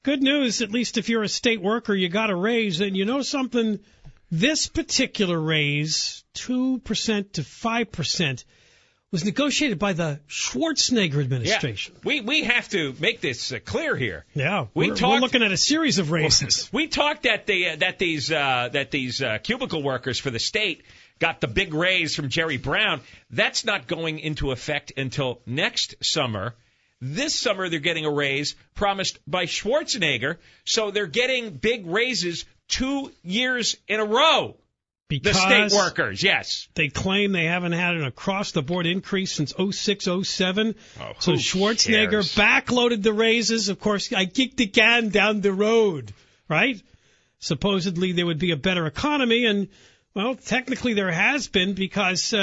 Good news, at least if you're a state worker, you got a raise. And you know something? This particular raise, 2% to 5%, was negotiated by the Schwarzenegger administration. Yeah. We have to make this clear here. Yeah, we're looking at a series of raises. We talked that these cubicle workers for the state got the big raise from Jerry Brown. That's not going into effect until next summer. This summer, they're getting a raise promised by Schwarzenegger, so they're getting big raises 2 years in a row. Because the state workers, yes. They claim they haven't had an across-the-board increase since 06, 07. So Schwarzenegger backloaded the raises. Of course, I kicked the can down the road, right? Supposedly there would be a better economy, and, well, technically there has been because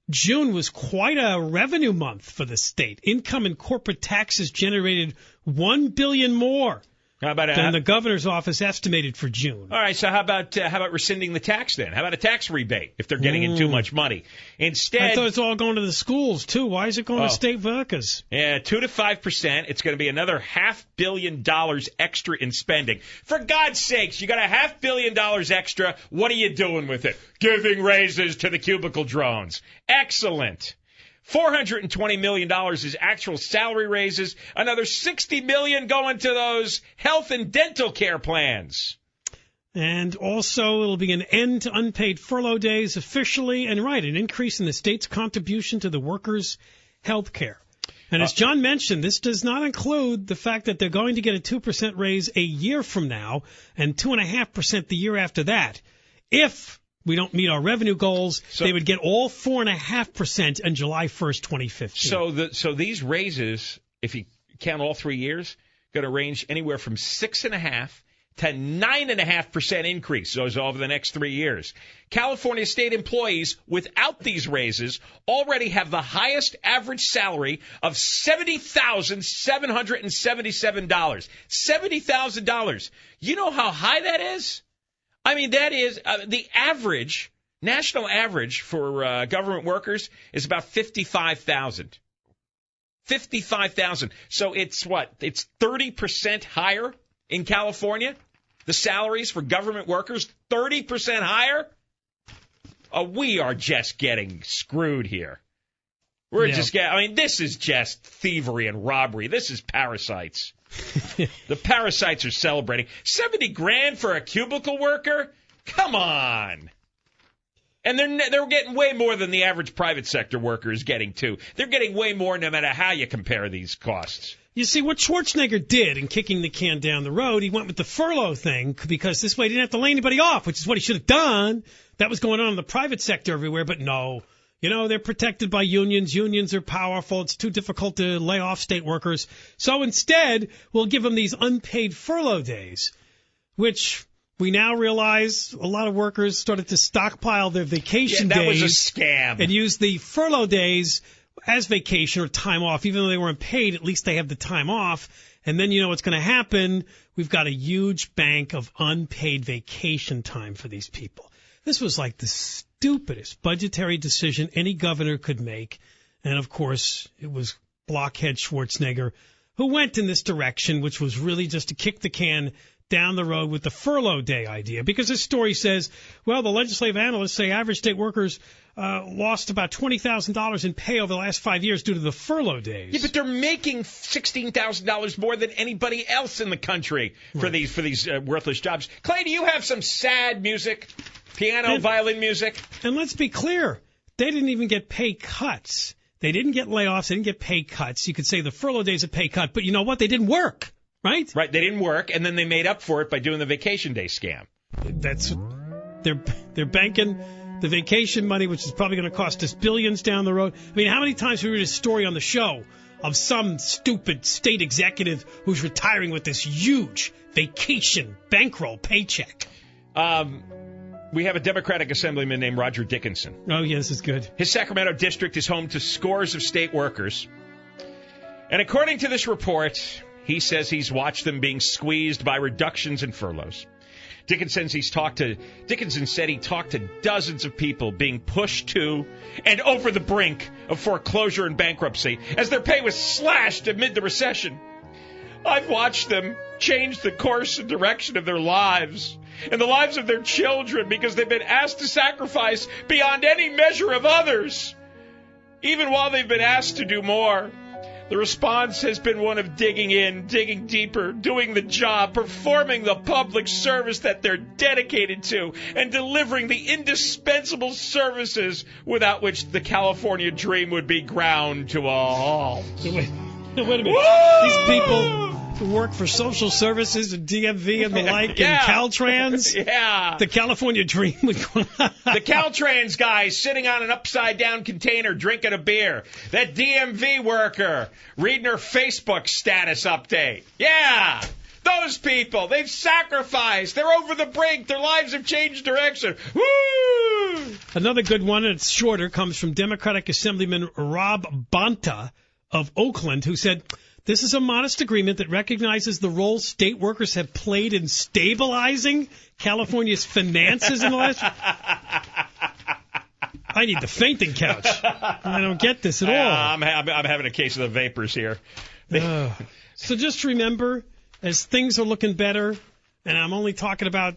June was quite a revenue month for the state. Income and corporate taxes generated $1 billion more than the governor's office estimated for June. All right, so how about rescinding the tax then? How about a tax rebate if they're getting in too much money? Instead, I thought it's all going to the schools too. Why is it going to state workers? Yeah, 2 to 5%. It's going to be another $500 million extra in spending. For God's sakes, you got $500 million extra. What are you doing with it? Giving raises to the cubicle drones. Excellent. $420 million is actual salary raises. Another $60 million going to those health and dental care plans. And also, it'll be an end to unpaid furlough days officially, and an increase in the state's contribution to the workers' health care. And as John mentioned, this does not include the fact that they're going to get a 2% raise a year from now and 2.5% the year after that. If we don't meet our revenue goals, they would get all 4.5% on July 1st, 2015. So these raises, if you count all 3 years, going to range anywhere from 6.5% to 9.5% increase. So it's over the next 3 years. California state employees without these raises already have the highest average salary of $70,777. $70,000. You know how high that is? I mean, that is the average, national average for government workers is about $55,000. $55,000. So it's what? It's 30% higher in California? The salaries for government workers, 30% higher? We are just getting screwed here. We're just getting, I mean, this is just thievery and robbery. This is parasites. The parasites are celebrating. $70,000 for a cubicle worker? Come on. And they're getting way more than the average private sector worker is getting, too. They're getting way more no matter how you compare these costs. You see, what Schwarzenegger did in kicking the can down the road, he went with the furlough thing because this way he didn't have to lay anybody off, which is what he should have done. That was going on in the private sector everywhere, but no. You know, they're protected by unions. Unions are powerful. It's too difficult to lay off state workers. So instead, we'll give them these unpaid furlough days, which we now realize a lot of workers started to stockpile their vacation days. That was a scam. And use the furlough days as vacation or time off. Even though they weren't paid, at least they have the time off. And then you know what's going to happen. We've got a huge bank of unpaid vacation time for these people. This was like the stupidest budgetary decision any governor could make. And, of course, it was blockhead Schwarzenegger who went in this direction, which was really just to kick the can down the road with the furlough day idea. Because this story says, well, the legislative analysts say average state workers lost about $20,000 in pay over the last 5 years due to the furlough days. Yeah, but they're making $16,000 more than anybody else in the country for these worthless jobs. Clay, do you have some sad music? Piano, violin music. And let's be clear, they didn't even get pay cuts. They didn't get layoffs. They didn't get pay cuts. You could say the furlough day's a pay cut, but you know what? They didn't work, right? Right, they didn't work, and then they made up for it by doing the vacation day scam. They're banking the vacation money, which is probably going to cost us billions down the road. I mean, how many times have we read a story on the show of some stupid state executive who's retiring with this huge vacation bankroll paycheck? We have a Democratic assemblyman named Roger Dickinson. Oh, yeah, this is good. His Sacramento district is home to scores of state workers. And according to this report, he says he's watched them being squeezed by reductions in furloughs. Dickinson said he talked to dozens of people being pushed to and over the brink of foreclosure and bankruptcy as their pay was slashed amid the recession. I've watched them change the course and direction of their lives and the lives of their children because they've been asked to sacrifice beyond any measure of others. Even while they've been asked to do more, the response has been one of digging in, digging deeper, doing the job, performing the public service that they're dedicated to, and delivering the indispensable services without which the California dream would be ground to a halt. Wait a minute. Woo! These people who work for social services and DMV and the like Yeah. and Caltrans. Yeah. The California dream would go. The Caltrans guy sitting on an upside-down container drinking a beer. That DMV worker reading her Facebook status update. Yeah, those people, they've sacrificed. They're over the brink. Their lives have changed direction. Woo! Another good one, and it's shorter, comes from Democratic Assemblyman Rob Bonta of Oakland, who said, "This is a modest agreement that recognizes the role state workers have played in stabilizing California's finances in the last..." I need the fainting couch. I don't get this at all. I'm having a case of the vapors here. So just remember, as things are looking better, and I'm only talking about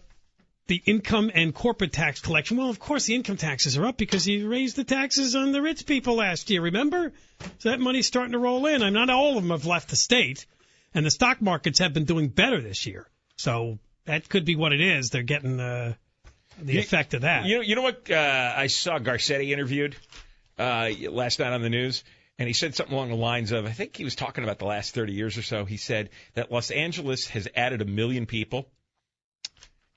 the income and corporate tax collection. Well, of course, the income taxes are up because you raised the taxes on the rich people last year, remember? So that money's starting to roll in. Not all of them have left the state, and the stock markets have been doing better this year. So that could be what it is. They're getting the effect of that. You know what? I saw Garcetti interviewed last night on the news, and he said something along the lines of, I think he was talking about the last 30 years or so. He said that Los Angeles has added 1 million people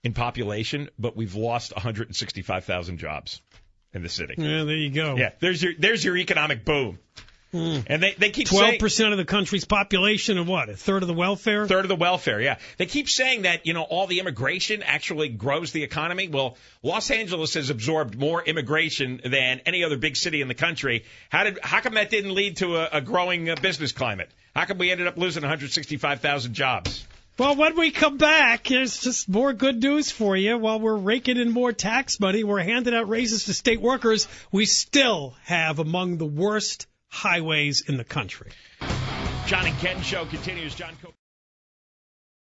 in population, but we've lost 165,000 jobs in the city. Yeah, there you go. Yeah, there's your economic boom. And they keep 12% of the country's population, and what, a third of the welfare? Third of the welfare, yeah. They keep saying that, all the immigration actually grows the economy. Well, Los Angeles has absorbed more immigration than any other big city in the country. How come that didn't lead to a growing business climate? How come we ended up losing 165,000 jobs? Well, when we come back, there's just more good news for you. While we're raking in more tax money, we're handing out raises to state workers. We still have among the worst highways in the country. John and Ken Show continues. John.